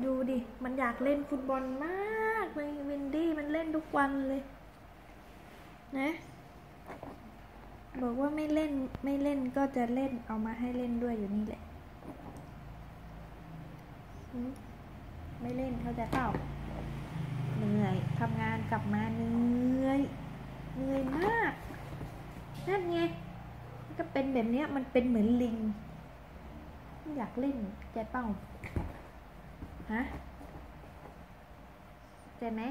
ดูดิมันอยากเล่นฟุตบอลมากเลยวินดี้มันเล่นทุกวันเลยนะบอกว่าไม่เล่นก็จะเล่นเอามาให้เล่นด้วยอยู่นี่แหละไม่เล่นเขาจะเปล่าเหนื่อยทำงานกลับมาเหนื่อยมากนั่นไงก็เป็นแบบนี้มันเป็นเหมือนลิงอยากเล่นใจเป้าฮะใจไหม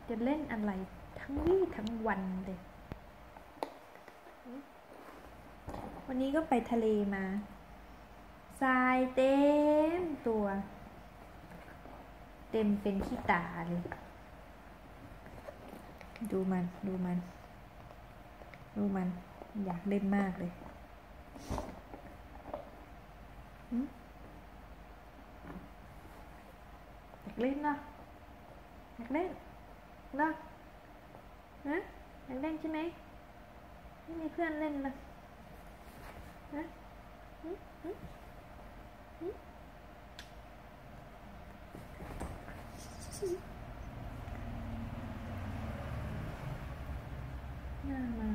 จะเล่นอะไรทั้งวี่ทั้งวันเลยวันนี้ก็ไปทะเลมาทรายเต็มตัวเต็มเป็นขี้ตาเลยดูมันอยากเล่นมากเลยอยากเล่นเนาะอยากเล่นเนาะฮะอยากเล่นใช่ไหมไม่มีเพื่อนเล่นเลยฮะน่ามา